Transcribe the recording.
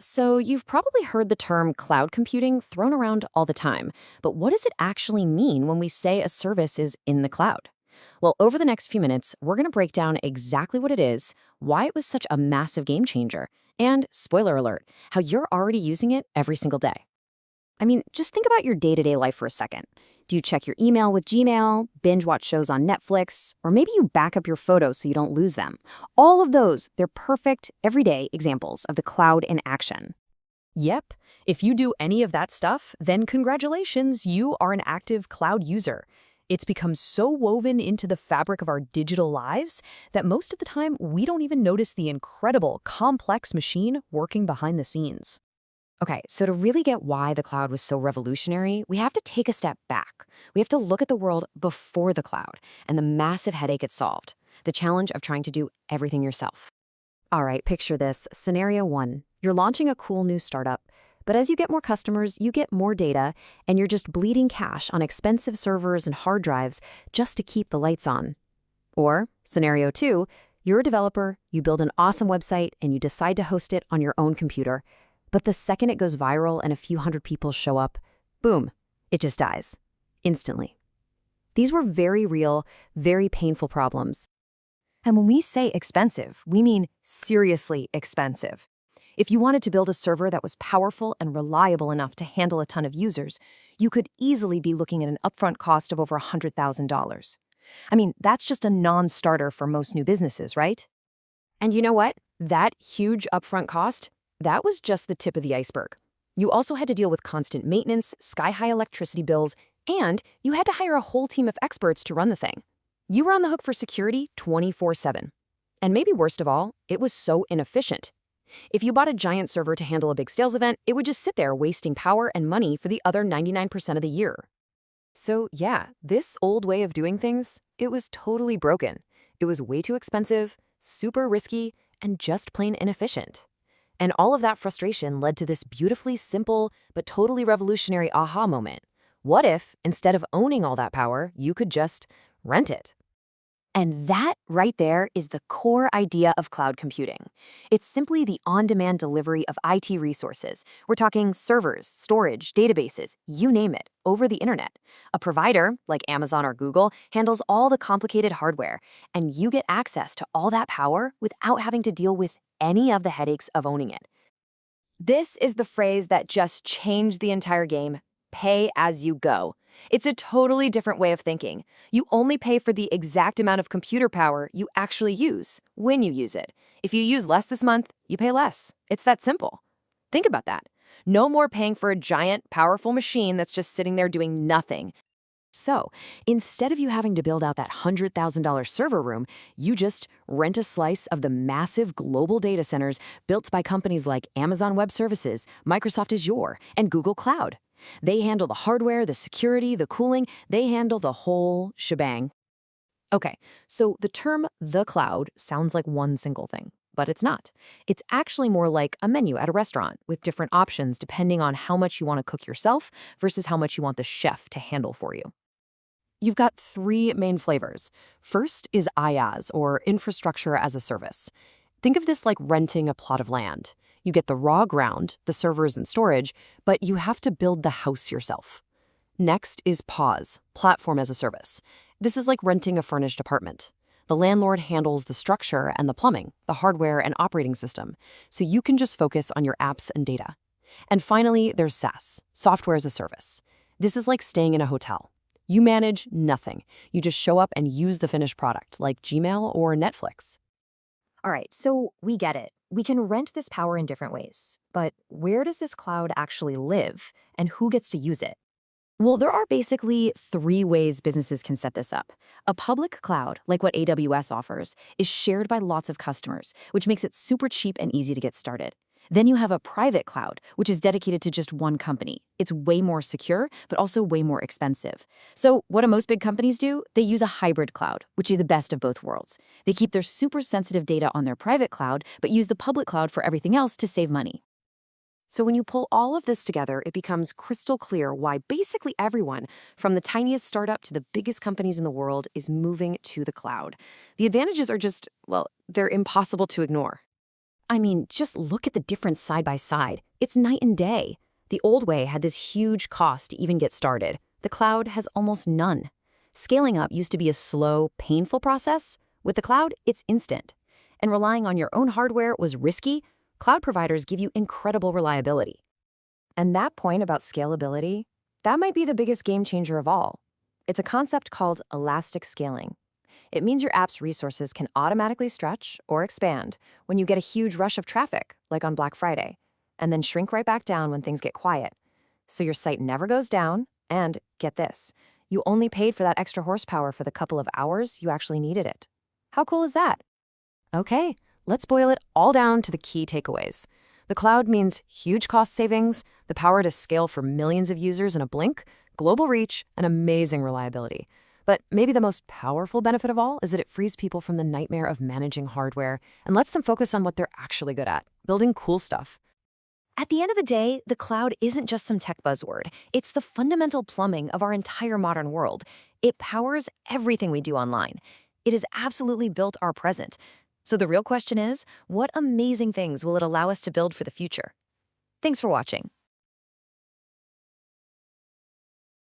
So, you've probably heard the term cloud computing thrown around all the time, but what does it actually mean when we say a service is in the cloud? Well, over the next few minutes, we're going to break down exactly what it is, why it was such a massive game changer, and, spoiler alert, how you're already using it every single day. I mean, just think about your day to day life for a second. Do you check your email with Gmail, binge watch shows on Netflix, or maybe you back up your photos so you don't lose them? All of those, they're perfect, everyday examples of the cloud in action. Yep, if you do any of that stuff, then congratulations, you are an active cloud user. It's become so woven into the fabric of our digital lives that most of the time we don't even notice the incredible, complex machine working behind the scenes. Okay, so to really get why the cloud was so revolutionary, we have to take a step back. We have to look at the world before the cloud and the massive headache it solved, the challenge of trying to do everything yourself. All right, picture this. Scenario one, you're launching a cool new startup, but as you get more customers, you get more data, and you're just bleeding cash on expensive servers and hard drives just to keep the lights on. Or, scenario two, you're a developer, you build an awesome website, and you decide to host it on your own computer. But the second it goes viral and a few hundred people show up, boom, it just dies. Instantly. These were very real, very painful problems. And when we say expensive, we mean seriously expensive. If you wanted to build a server that was powerful and reliable enough to handle a ton of users, you could easily be looking at an upfront cost of over $100,000. I mean, that's just a non-starter for most new businesses, right? And you know what? That huge upfront cost, that was just the tip of the iceberg. You also had to deal with constant maintenance, sky-high electricity bills, and you had to hire a whole team of experts to run the thing. You were on the hook for security 24/7. And maybe worst of all, it was so inefficient. If you bought a giant server to handle a big sales event, it would just sit there wasting power and money for the other 99% of the year. So yeah, this old way of doing things, it was totally broken. It was way too expensive, super risky, and just plain inefficient. And all of that frustration led to this beautifully simple but totally revolutionary aha moment. What if, instead of owning all that power, you could just rent it? And that right there is the core idea of cloud computing. It's simply the on-demand delivery of IT resources. We're talking servers, storage, databases, you name it, over the internet. A provider, like Amazon or Google, handles all the complicated hardware, and you get access to all that power without having to deal with any of the headaches of owning it. This is the phrase that just changed the entire game: pay as you go. It's a totally different way of thinking. You only pay for the exact amount of computer power you actually use when you use it. If you use less this month, you pay less. It's that simple. Think about that. No more paying for a giant, powerful machine that's just sitting there doing nothing. So, instead of you having to build out that $100,000 server room, you just rent a slice of the massive global data centers built by companies like Amazon Web Services, Microsoft Azure, and Google Cloud. They handle the hardware, the security, the cooling, they handle the whole shebang. Okay, so the term the cloud sounds like one single thing, but it's not. It's actually more like a menu at a restaurant with different options depending on how much you want to cook yourself versus how much you want the chef to handle for you. You've got three main flavors. First is IaaS, or infrastructure as a service. Think of this like renting a plot of land. You get the raw ground, the servers and storage, but you have to build the house yourself. Next is PaaS, platform as a service. This is like renting a furnished apartment. The landlord handles the structure and the plumbing, the hardware and operating system, so you can just focus on your apps and data. And finally, there's SaaS, software as a service. This is like staying in a hotel. You manage nothing. You just show up and use the finished product, like Gmail or Netflix. All right, so we get it. We can rent this power in different ways. But where does this cloud actually live, and who gets to use it? Well, there are basically three ways businesses can set this up. A public cloud, like what AWS offers, is shared by lots of customers, which makes it super cheap and easy to get started. Then you have a private cloud, which is dedicated to just one company. It's way more secure, but also way more expensive. So what do most big companies do? They use a hybrid cloud, which is the best of both worlds. They keep their super sensitive data on their private cloud, but use the public cloud for everything else to save money. So when you pull all of this together, it becomes crystal clear why basically everyone, from the tiniest startup to the biggest companies in the world, is moving to the cloud. The advantages are just, well, they're impossible to ignore. I mean, just look at the difference side by side. It's night and day. The old way had this huge cost to even get started. The cloud has almost none. Scaling up used to be a slow, painful process. With the cloud, it's instant. And relying on your own hardware was risky. Cloud providers give you incredible reliability. And that point about scalability, that might be the biggest game changer of all. It's a concept called elastic scaling. It means your app's resources can automatically stretch or expand when you get a huge rush of traffic, like on Black Friday, and then shrink right back down when things get quiet. So your site never goes down, and get this, you only paid for that extra horsepower for the couple of hours you actually needed it. How cool is that? Okay, let's boil it all down to the key takeaways. The cloud means huge cost savings, the power to scale for millions of users in a blink, global reach, and amazing reliability. But maybe the most powerful benefit of all is that it frees people from the nightmare of managing hardware and lets them focus on what they're actually good at, building cool stuff. At the end of the day, the cloud isn't just some tech buzzword. It's the fundamental plumbing of our entire modern world. It powers everything we do online. It has absolutely built our present. So the real question is, what amazing things will it allow us to build for the future? Thanks for watching.